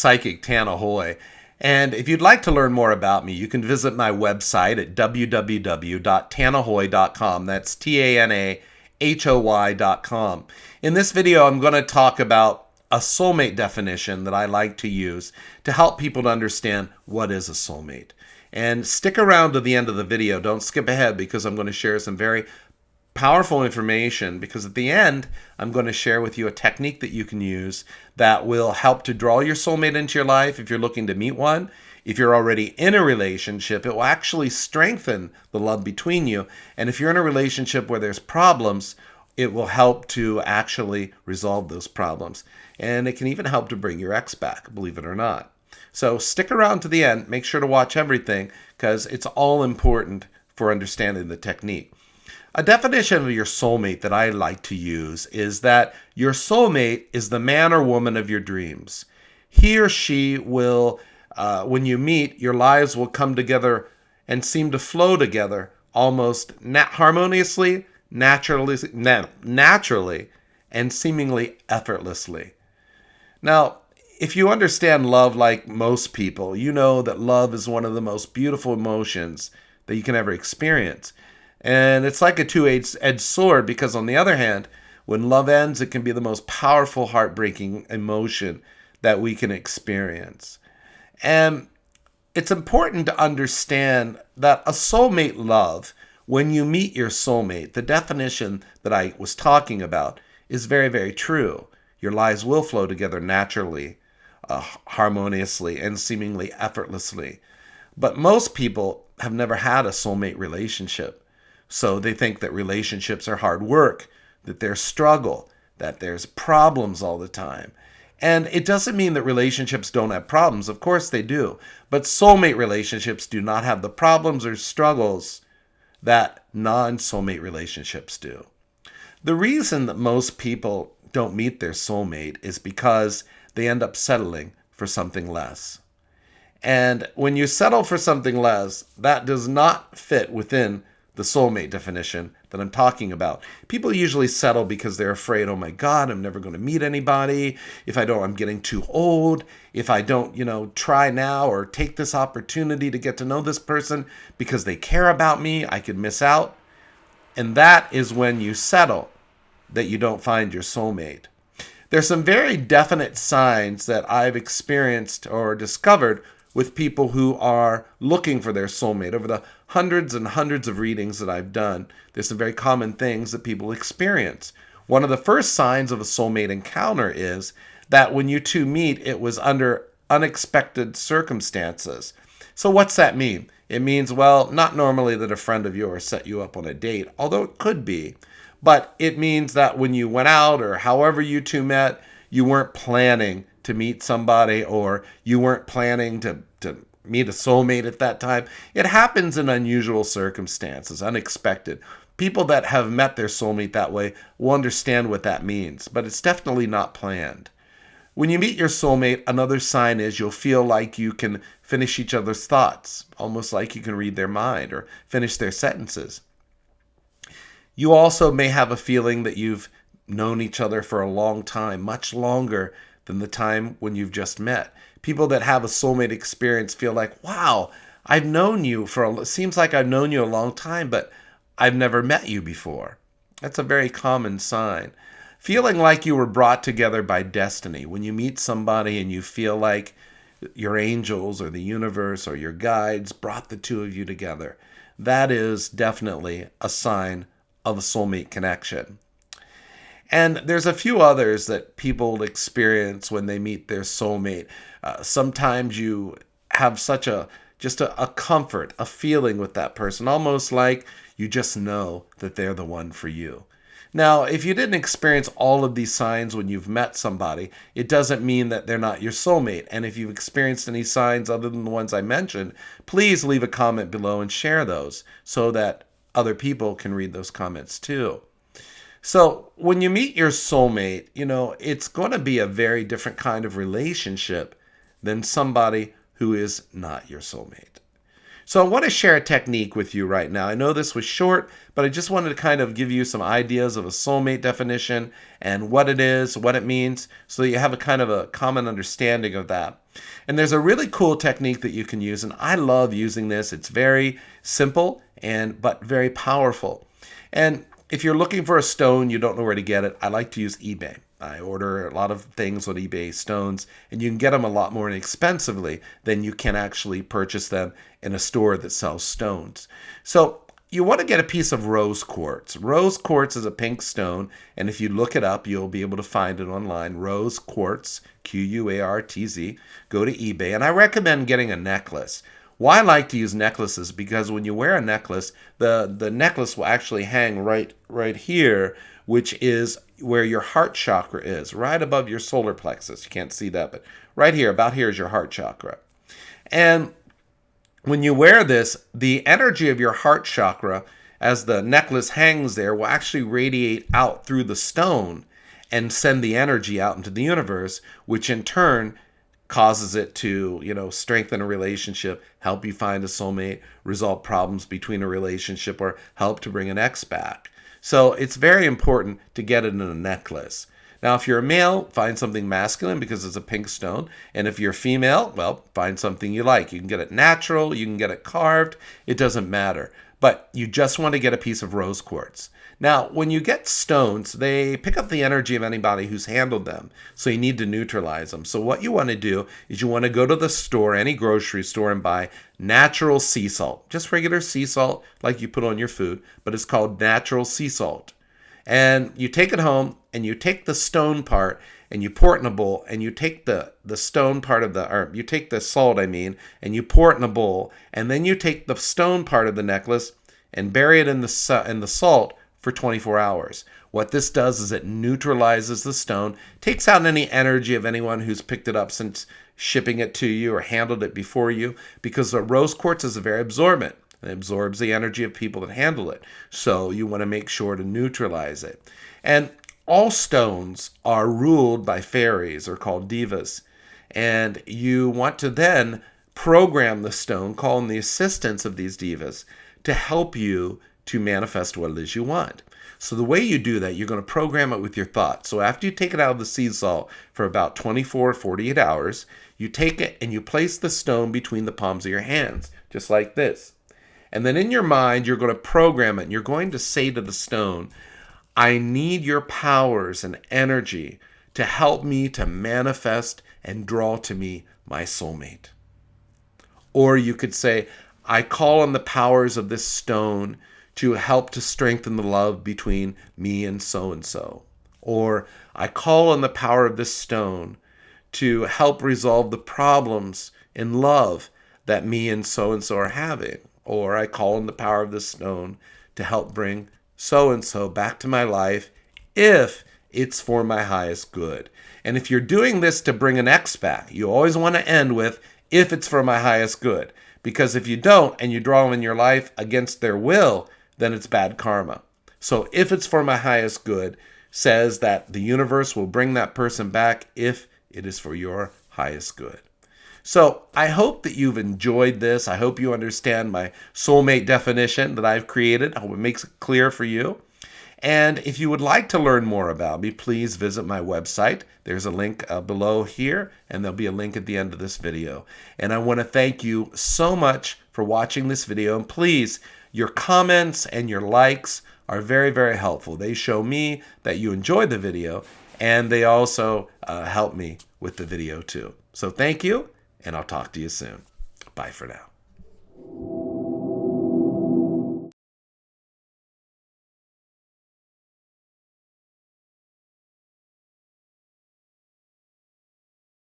psychic Tana. And if you'd like to learn more about me, you can visit my website at www.tanahoy.com. That's TANAHOY.com. In this video, I'm going to talk about a soulmate definition that I like to use to help people to understand what is a soulmate. And stick around to the end of the video. Don't skip ahead, because I'm going to share some very powerful information, because at the end, I'm going to share with you a technique that you can use that will help to draw your soulmate into your life if you're looking to meet one. If you're already in a relationship, it will actually strengthen the love between you. And if you're in a relationship where there's problems, it will help to actually resolve those problems. And it can even help to bring your ex back, believe it or not. So stick around to the end. Make sure to watch everything, because it's all important for understanding the technique. A definition of your soulmate that I like to use is that your soulmate is the man or woman of your dreams. He or she will, when you meet, your lives will come together and seem to flow together almost harmoniously, naturally, and seemingly effortlessly. Now, if you understand love like most people, you know that love is one of the most beautiful emotions that you can ever experience. And it's like a two-edged sword, because on the other hand, when love ends, it can be the most powerful, heartbreaking emotion that we can experience. And it's important to understand that a soulmate love, when you meet your soulmate, the definition that I was talking about is very, very true. Your lives will flow together naturally, harmoniously, and seemingly effortlessly. But most people have never had a soulmate relationship. So they think that relationships are hard work, that there's struggle, that there's problems all the time. And it doesn't mean that relationships don't have problems. Of course they do. But soulmate relationships do not have the problems or struggles that non-soulmate relationships do. The reason that most people don't meet their soulmate is because they end up settling for something less. And when you settle for something less, that does not fit within the soulmate definition that I'm talking about. People usually settle because they're afraid, oh my God, I'm never going to meet anybody. If I don't, I'm getting too old. If I don't, try now or take this opportunity to get to know this person because they care about me, I could miss out. And that is when you settle that you don't find your soulmate. There's some very definite signs that I've experienced or discovered with people who are looking for their soulmate. Over the hundreds and hundreds of readings that I've done, there's some very common things that people experience. One of the first signs of a soulmate encounter is that when you two meet, it was under unexpected circumstances. So what's that mean? It means, well, not normally that a friend of yours set you up on a date, although it could be. But it means that when you went out or however you two met, you weren't planning to meet somebody, or you weren't planning to meet a soulmate at that time. It happens in unusual circumstances, unexpected. People that have met their soulmate that way will understand what that means, but it's definitely not planned. When you meet your soulmate, another sign is you'll feel like you can finish each other's thoughts, almost like you can read their mind or finish their sentences. You also may have a feeling that you've known each other for a long time, much longer than the time when you've just met. People that have a soulmate experience feel like, wow, I've known you seems like I've known you a long time, but I've never met you before. That's a very common sign. Feeling like you were brought together by destiny. When you meet somebody and you feel like your angels or the universe or your guides brought the two of you together, that is definitely a sign of a soulmate connection. And there's a few others that people experience when they meet their soulmate. Sometimes you have such a comfort, a feeling with that person, almost like you just know that they're the one for you. Now, if you didn't experience all of these signs when you've met somebody, it doesn't mean that they're not your soulmate. And if you've experienced any signs other than the ones I mentioned, please leave a comment below and share those so that other people can read those comments too. So when you meet your soulmate, it's going to be a very different kind of relationship than somebody who is not your soulmate. So I want to share a technique with you right now. I know this was short, but I just wanted to kind of give you some ideas of a soulmate definition and what it is, what it means, so that you have a kind of a common understanding of that. And there's a really cool technique that you can use, and I love using this. It's very simple but very powerful. And if you're looking for a stone, you don't know where to get it, I like to use eBay. I order a lot of things on eBay, stones, and you can get them a lot more inexpensively than you can actually purchase them in a store that sells stones. So you want to get a piece of rose quartz. Rose quartz is a pink stone, and if you look it up, you'll be able to find it online. Rose quartz, Quartz. Go to eBay, and I recommend getting a necklace. Why I like to use necklaces, because when you wear a necklace, the necklace will actually hang right here, which is where your heart chakra is, right above your solar plexus. You can't see that, but right here, about here is your heart chakra. And when you wear this, the energy of your heart chakra, as the necklace hangs there, will actually radiate out through the stone and send the energy out into the universe, which in turn causes it to, strengthen a relationship, help you find a soulmate, resolve problems between a relationship, or help to bring an ex back. So it's very important to get it in a necklace. Now, if you're a male, find something masculine because it's a pink stone. And if you're female, well, find something you like. You can get it natural, you can get it carved, it doesn't matter. But you just want to get a piece of rose quartz. Now, when you get stones, they pick up the energy of anybody who's handled them. So you need to neutralize them. So what you want to do is you want to go to the store, any grocery store, and buy natural sea salt. Just regular sea salt like you put on your food, but it's called natural sea salt. And you take it home, and you take the stone part, and you pour it in a bowl, and you take the stone part of you take the salt, and you pour it in a bowl, and then you take the stone part of the necklace and bury it in the salt for 24 hours. What this does is it neutralizes the stone, takes out any energy of anyone who's picked it up since shipping it to you or handled it before you, because the rose quartz is very absorbent. It absorbs the energy of people that handle it. So you want to make sure to neutralize it. And all stones are ruled by fairies, or called devas. And you want to then program the stone, call in the assistance of these devas, to help you to manifest what it is you want. So the way you do that, you're going to program it with your thoughts. So after you take it out of the sea salt for about 24 or 48 hours, you take it and you place the stone between the palms of your hands, just like this. And then in your mind, you're going to program it, and you're going to say to the stone, I need your powers and energy to help me to manifest and draw to me my soulmate. Or you could say, I call on the powers of this stone to help to strengthen the love between me and so-and-so. Or I call on the power of this stone to help resolve the problems in love that me and so-and-so are having. Or I call on the power of this stone to help bring so-and-so back to my life if it's for my highest good. And if you're doing this to bring an ex back, you always want to end with, if it's for my highest good. Because if you don't, and you draw them in your life against their will, then it's bad karma. So if it's for my highest good says that the universe will bring that person back if it is for your highest good. So I hope that you've enjoyed this. I hope you understand my soulmate definition that I've created. I hope it makes it clear for you. And if you would like to learn more about me, please visit my website. There's a link below here, and there'll be a link at the end of this video. And I want to thank you so much for watching this video. And please, your comments and your likes are very, very helpful. They show me that you enjoyed the video, and they also help me with the video too. So thank you, and I'll talk to you soon. Bye for now.